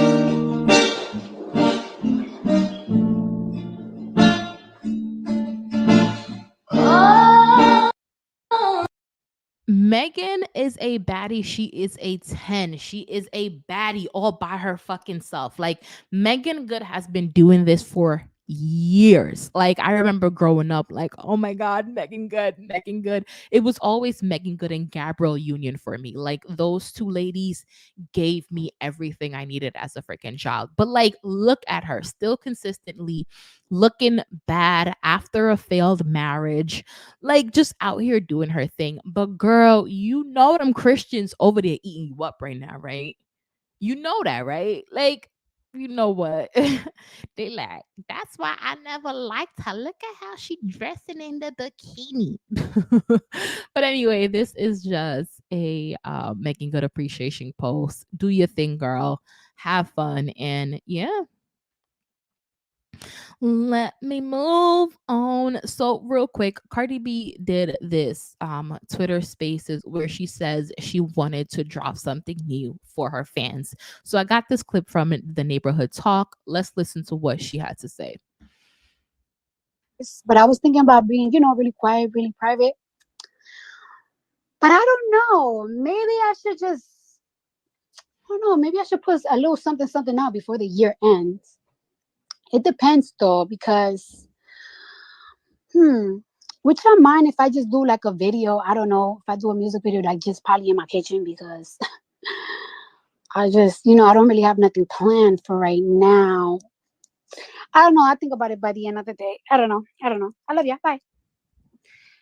[SPEAKER 1] Megan is a baddie. She is a 10. She is a baddie all by her fucking self. Like, Megan Good has been doing this for years. Like, I remember growing up, like, oh my God, Megan Good, Megan Good. It was always Megan Good and Gabrielle Union for me. Like, those two ladies gave me everything I needed as a freaking child. But like, look at her, still consistently looking bad after a failed marriage, like, just out here doing her thing. But girl, you know them Christians over there eating you up right now, right? You know that, right? Like, You know what? They like, that's why I never liked her. Look at how she dressing in the bikini. But anyway, this is just a making good appreciation post. Do your thing, girl. Have fun. And yeah, let me move on. So real quick, Cardi B did this Twitter Spaces where she says she wanted to drop something new for her fans. So I got this clip from the Neighborhood Talk. Let's listen to what she had to say.
[SPEAKER 11] But I was thinking about being, really quiet, really private. But I don't know. Maybe I should just, I don't know. Maybe I should put a little something, something out before the year ends. It depends though, because, would you mind if I just do like a video? I don't know. If I do a music video, like just probably in my kitchen, because I just, I don't really have nothing planned for right now. I don't know. I think about it by the end of the day. I don't know. I don't know. I love you. Bye.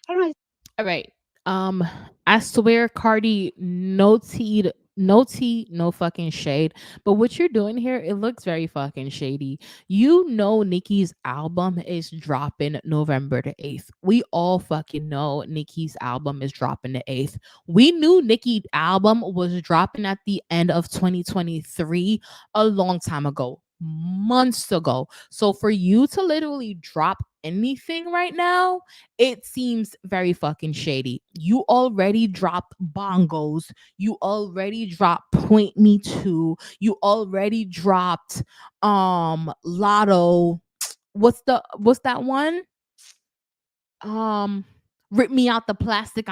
[SPEAKER 11] I don't know.
[SPEAKER 1] All right. Um, I swear, Cardi, no tea, no fucking shade. But what you're doing here, it looks very fucking shady. You know, Nicki's album is dropping November the 8th. We all fucking know Nicki's album is dropping the 8th. We knew Nicki's album was dropping at the end of 2023 a long time ago, months ago. So for you to literally drop anything right now, it seems very fucking shady. You already dropped bongos. You already dropped point me to. You already dropped lotto. What's that one? Um Rip me out the plastic.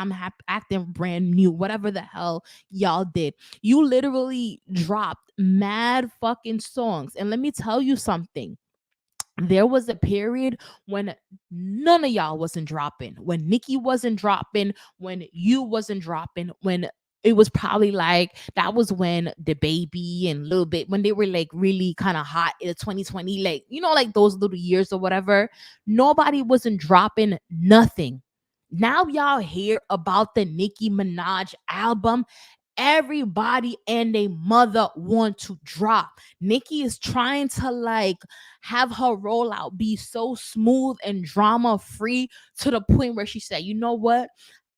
[SPEAKER 1] Acting brand new. Whatever the hell y'all did. You literally dropped mad fucking songs. And let me tell you something, there was a period when none of y'all wasn't dropping, when Nicki wasn't dropping, when you wasn't dropping, when it was probably like that was when the baby and little bit when they were like really kind of hot in 2020, like like those little years or whatever. Nobody wasn't dropping nothing. Now y'all hear about the Nicki Minaj album. Everybody and their mother want to drop. Nicki is trying to like have her rollout be so smooth and drama free to the point where she said, you know what?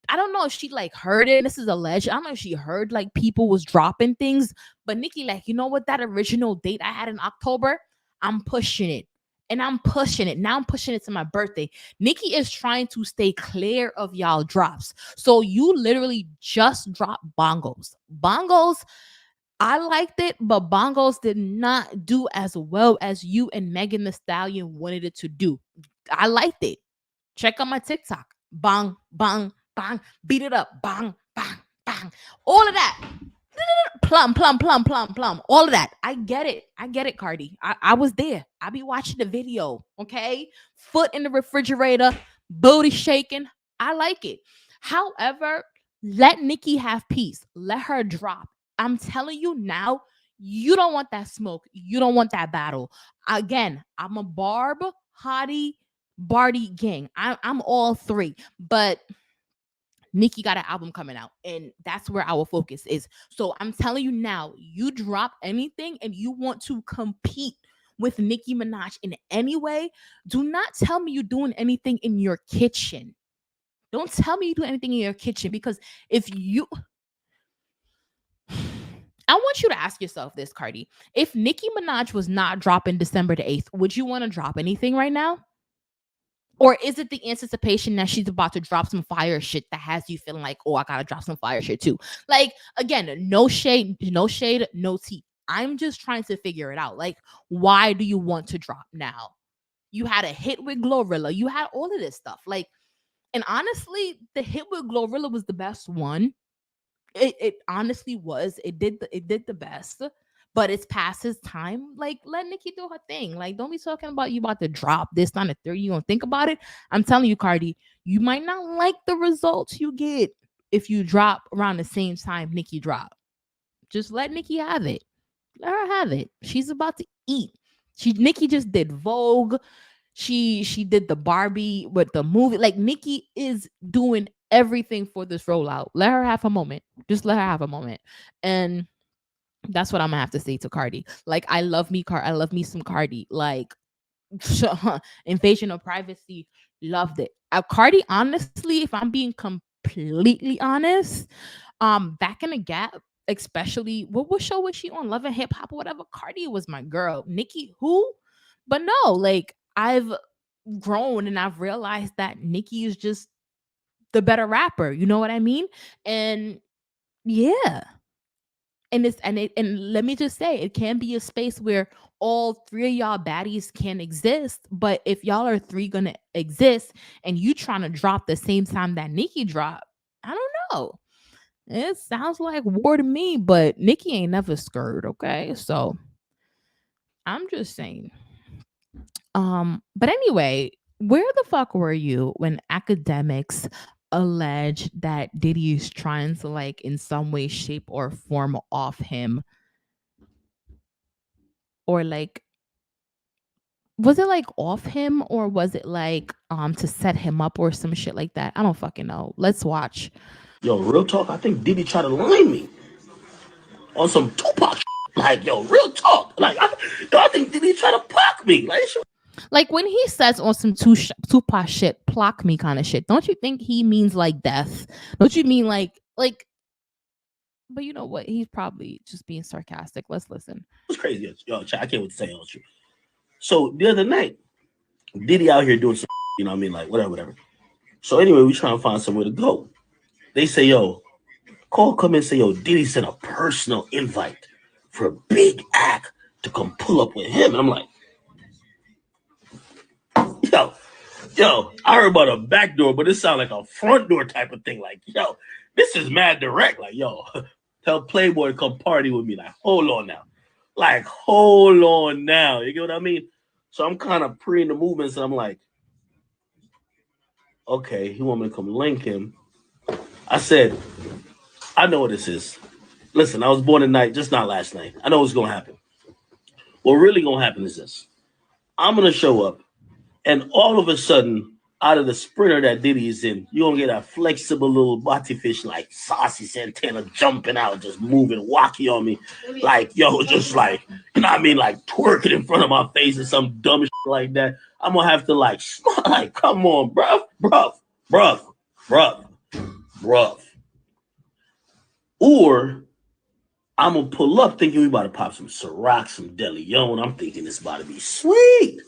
[SPEAKER 1] I don't know if she like heard it. This is alleged. I don't know if she heard like people was dropping things, but Nicki like, you know what? That original date I had in October, I'm pushing it. And I'm pushing it. Now I'm pushing it to my birthday. Nicki is trying to stay clear of y'all drops. So you literally just dropped bongos. Bongos, I liked it, but bongos did not do as well as you and Megan the Stallion wanted it to do. I liked it. Check out my TikTok. Bang, bang, bang. Beat it up. Bang, bang, bang. All of that. Plum, plum, plum, plum, plum. All of that. I get it. I get it, Cardi. I was there. I be watching the video. Okay. Foot in the refrigerator, booty shaking. I like it. However, let Nicki have peace. Let her drop. I'm telling you now, you don't want that smoke. You don't want that battle. Again, I'm a Barb, Hottie, Barty gang. I'm all three. But Nicki got an album coming out, and that's where our focus is. So I'm telling you now, you drop anything and you want to compete with Nicki Minaj in any way, do not tell me you're doing anything in your kitchen. Don't tell me you do anything in your kitchen, because if you I want you to ask yourself this, Cardi. If Nicki Minaj was not dropping December the 8th, would you want to drop anything right now? Or is it the anticipation that she's about to drop some fire shit that has you feeling like, oh, I gotta drop some fire shit too? Like, again, no shade, no tea. I'm just trying to figure it out. Like, why do you want to drop now? You had a hit with Glorilla. You had all of this stuff. Like, and honestly, the hit with Glorilla was the best one. It honestly was. It did the best. But it's past his time. Like, let Nicki do her thing. Like, don't be talking about you about to drop this on the 30. You gonna think about it. I'm telling you, Cardi, you might not like the results you get if you drop around the same time Nicki drop. Just let Nicki have it. Let her have it. She's about to eat. Nicki just did Vogue. She did the Barbie with the movie. Like, Nicki is doing everything for this rollout. Let her have a moment. Just let her have a moment. And That's what I'm gonna have to say to Cardi. Like, I love me some Cardi. Like, invasion of privacy, loved it. Cardi, honestly, if I'm being completely honest, back in the gap, especially what show was she on? Love and Hip Hop or whatever. Cardi was my girl. Nikki, who? But no, like, I've grown and I've realized that Nikki is just the better rapper. You know what I mean? And yeah, and let me just say, it can be a space where all three of y'all baddies can exist. But if y'all are three gonna exist and you trying to drop the same time that Nikki dropped, I don't know. It sounds like war to me, but Nikki ain't never scared. Okay, so I'm just saying. But anyway, where the fuck were you when academics allege that Diddy is trying to, like, in some way, shape, or form off him, or like, was it like off him, or was it like to set him up or some shit like that? I don't fucking know. Let's watch.
[SPEAKER 12] Yo, real talk, I think Diddy tried to line me on some Tupac shit. Like, yo, real talk. Like, I think Diddy tried to pock me. Like,
[SPEAKER 1] Like, when he says on some Tupac shit, block me kind of shit, don't you think he means like death? Don't you mean like? But you know what? He's probably just being sarcastic. Let's listen.
[SPEAKER 12] it was crazy. Yo, I can't wait to say all true. So the other night, Diddy out here doing some, you know what I mean? Like, whatever. So anyway, we trying to find somewhere to go. They say, yo, call come in and say, yo, Diddy sent a personal invite for a big act to come pull up with him. And I'm like, yo, I heard about a back door, but it sounded like a front door type of thing. Like, yo, this is mad direct. Like, yo, tell Playboy to come party with me. Like, hold on now. Like, hold on now. You get what I mean? So I'm kind of pre in the movements, and I'm like, okay, he want me to come link him. I said, I know what this is. Listen, I was born tonight, just not last night. I know what's gonna happen. What really gonna happen is this. I'm gonna show up, and all of a sudden, out of the sprinter that Diddy is in, you're gonna get a flexible little body fish like Saucy Santana jumping out, just moving wacky on me. Like, yo, just like, you know what I mean? Like twerking in front of my face or some dumb shit like that. I'm gonna have to like, like, come on, bruv. Or I'm gonna pull up thinking we about to pop some Ciroc, some DeLeon. I'm thinking it's about to be sweet.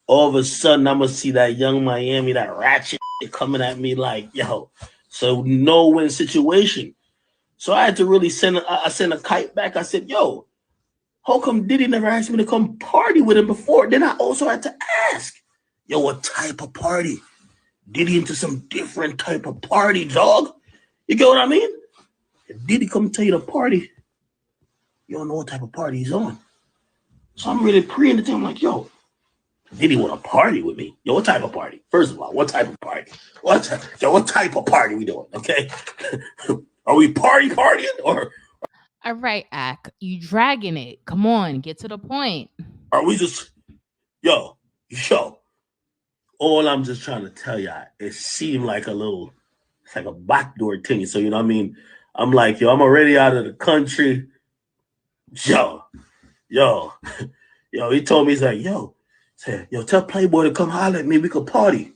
[SPEAKER 12] All of a sudden, I'm gonna see that young Miami, that ratchet coming at me like, yo. So no win situation. So I had to really I sent a kite back. I said, yo, how come Diddy never asked me to come party with him before? Then I also had to ask, yo, what type of party? Diddy into some different type of party, dog. You get what I mean? If Diddy come tell you the party, you don't know what type of party he's on. So I'm really preying to him like, yo, did he want to party with me? Yo, what type of party? First of all, what type of party? What type of party we doing? Okay, are we partying or
[SPEAKER 1] All right, Ak, you dragging it. Come on, get to the point.
[SPEAKER 12] are we just yo? All I'm just trying to tell y'all, it seemed like it's like a backdoor thing. So you know what I mean? I'm like, yo, I'm already out of the country. Yo, yo, yo. He told me he's like, yo, tell Playboy to come holler at me. We could party.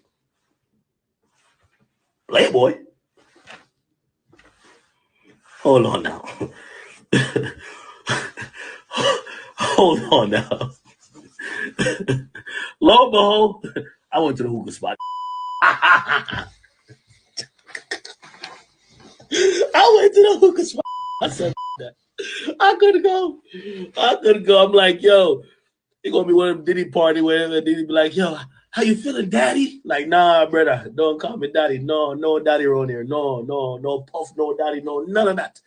[SPEAKER 12] Playboy. Hold on now. Hold on now. Lo and behold, I went to the hookah spot. I went to the hookah spot. I said that. I couldn't go. I'm like, yo, it's gonna be one of them Diddy party where Diddy be like, yo, how you feeling, daddy? Like, nah, brother, don't call me daddy. No daddy around here. No puff, no daddy, no none of that.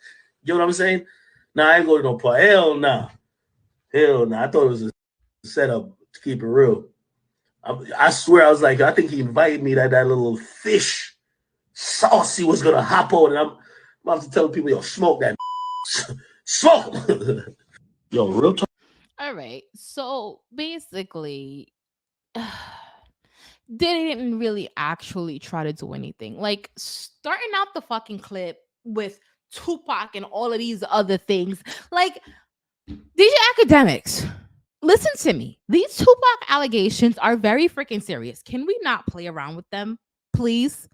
[SPEAKER 12] You know what I'm saying? Nah, I ain't going to no party. Hell nah. I thought it was a setup to keep it real. I swear, I was like, I think he invited me that little fish saucy was gonna hop on, and I'm about to tell people, yo, smoke that, smoke. Yo, real talk.
[SPEAKER 1] All right. So basically, didn't really actually try to do anything. Like, starting out the fucking clip with Tupac and all of these other things. Like, these are academics. Listen to me. These Tupac allegations are very freaking serious. Can we not play around with them, please?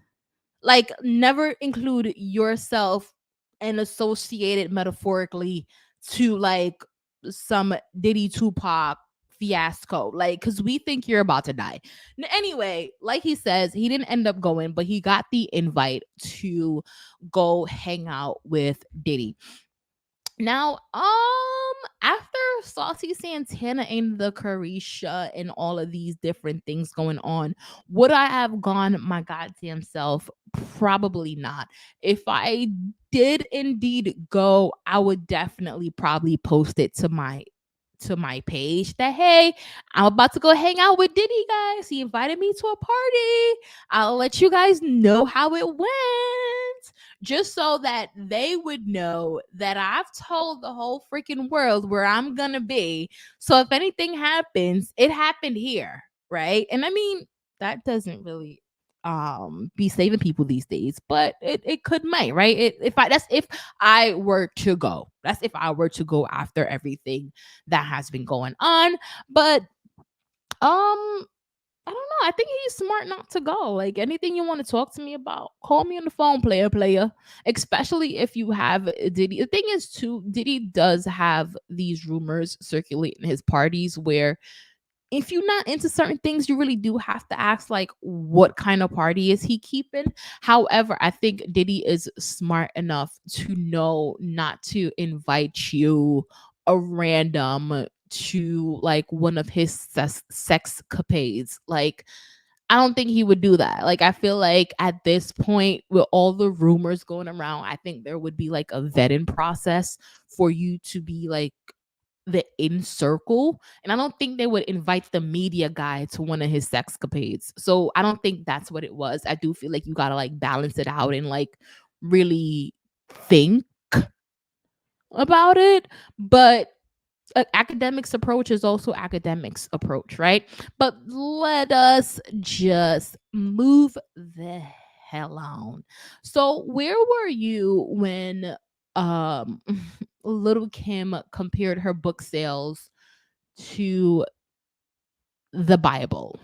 [SPEAKER 1] Like, never include yourself and associate it metaphorically to like some Diddy Tupac fiasco, like, because we think you're about to die. Anyway, like he says, he didn't end up going, but he got the invite to go hang out with Diddy. Now, after Saucy Santana and the Carisha and all of these different things going on, would I have gone my goddamn self? Probably not. If I did indeed go, I would definitely probably post it to my page that, hey, I'm about to go hang out with Diddy, guys. He invited me to a party. I'll let you guys know how it went, just so that they would know that I've told the whole freaking world where I'm gonna be. So if anything happens, it happened here, right? And I mean, that doesn't really be saving people these days, but it could might, right? If I were to go. That's if I were to go after everything that has been going on. But I don't know. I think he's smart not to go. Like, anything you want to talk to me about, call me on the phone, player. Especially if you have Diddy. The thing is, too, Diddy does have these rumors circulating his parties where if you're not into certain things, you really do have to ask, like, what kind of party is he keeping? However, I think Diddy is smart enough to know not to invite you a random to like one of his sex capades. Like, I don't think he would do that. Like, I feel like at this point, with all the rumors going around, I think there would be like a vetting process for you to be like the in circle. And I don't think they would invite the media guy to one of his sexcapades. So I don't think that's what it was. I do feel like you gotta like balance it out and like really think about it. But academics approach is also academics approach, right? But let us just move the hell on. So where were you when um Little Kim compared her book sales to the Bible?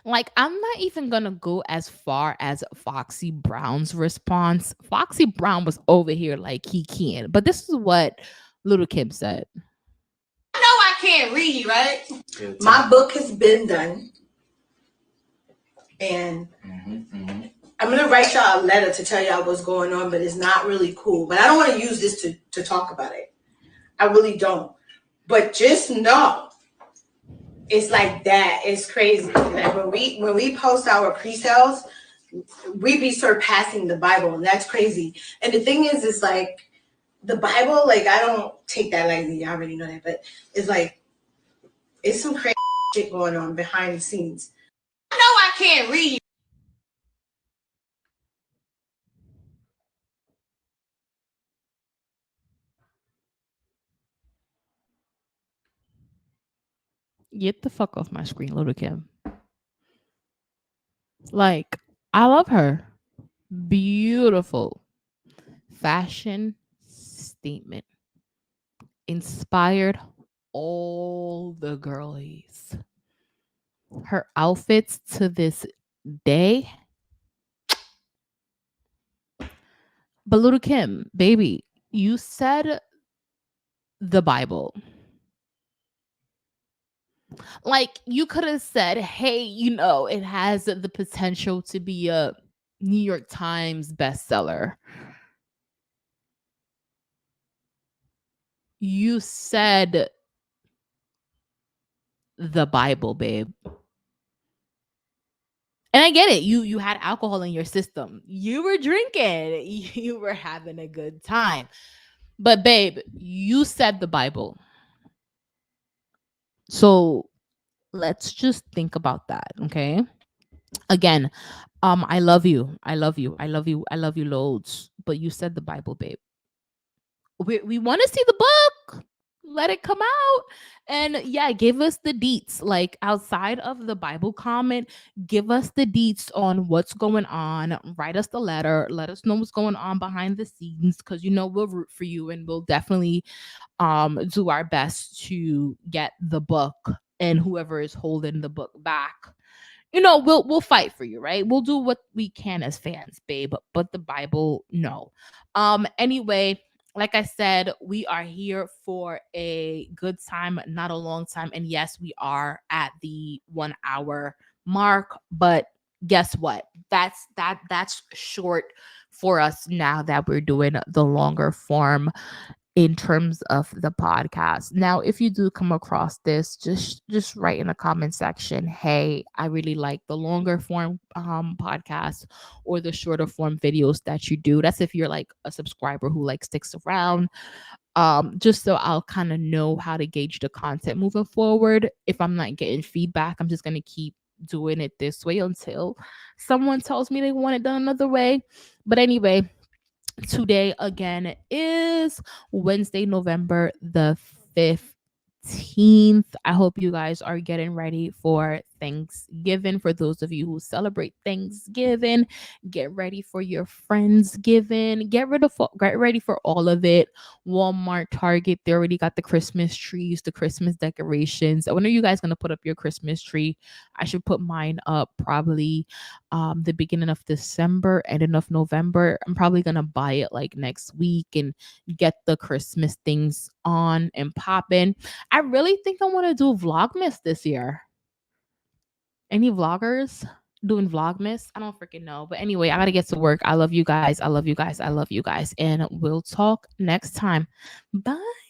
[SPEAKER 1] Like, I'm not even gonna go as far as Foxy Brown's response. Foxy Brown was over here like he can, but this is what Little Kim said.
[SPEAKER 13] I know I can't read, right? My book has been done. And I'm going to write y'all a letter to tell y'all what's going on, but it's not really cool. But I don't want to use this to talk about it. I really don't. But just know, it's like that. It's crazy. Like when we post our pre-sales, we be surpassing the Bible, and that's crazy. And the thing is, it's like the Bible, like, I don't take that lightly. I already know that, but it's like, it's some crazy shit going on behind the scenes. I know I can't read.
[SPEAKER 1] Get the fuck off my screen, Little Kim. Like, I love her. Beautiful fashion statement. Inspired all the girlies. Her outfits to this day. But Little Kim, baby, you said the Bible. Like, you could have said, hey, it has the potential to be a New York Times bestseller. You said the Bible, babe. And I get it. You had alcohol in your system. You were drinking. You were having a good time. But babe, you said the Bible. So let's just think about that, okay? Again, I love you. I love you. I love you. I love you loads. But you said the Bible, babe. We want to see the book. let it come out. And yeah, give us the deets. Like outside of the Bible comment, give us the deets on what's going on. Write us the letter. Let us know what's going on behind the scenes, because we'll root for you, and we'll definitely do our best to get the book and whoever is holding the book back. We'll fight for you, right? We'll do what we can as fans, babe, but the Bible, no. Anyway, like I said, we are here for a good time, not a long time. And yes, we are at the 1 hour mark, but guess what? That's short for us now that we're doing the longer form in terms of the podcast. Now, if you do come across this, just write in the comment section, hey, I really like the longer form podcast or the shorter form videos that you do. That's if you're like a subscriber who like sticks around. Just so I'll kind of know how to gauge the content moving forward. If I'm not getting feedback, I'm just gonna keep doing it this way until someone tells me they want it done another way. But anyway, today again is Wednesday, November the 15th. I hope you guys are getting ready for Thanksgiving. For those of you who celebrate Thanksgiving, get ready for your Friendsgiving. Get ready for all of it. Walmart, Target, they already got the Christmas trees, the Christmas decorations. When are you guys gonna put up your Christmas tree? I should put mine up probably the beginning of December, ending of November. I'm probably gonna buy it like next week and get the Christmas things on and popping. I really think I want to do Vlogmas this year. Any vloggers doing Vlogmas? I don't freaking know. But anyway, I gotta get to work. I love you guys. I love you guys. I love you guys. And we'll talk next time. Bye.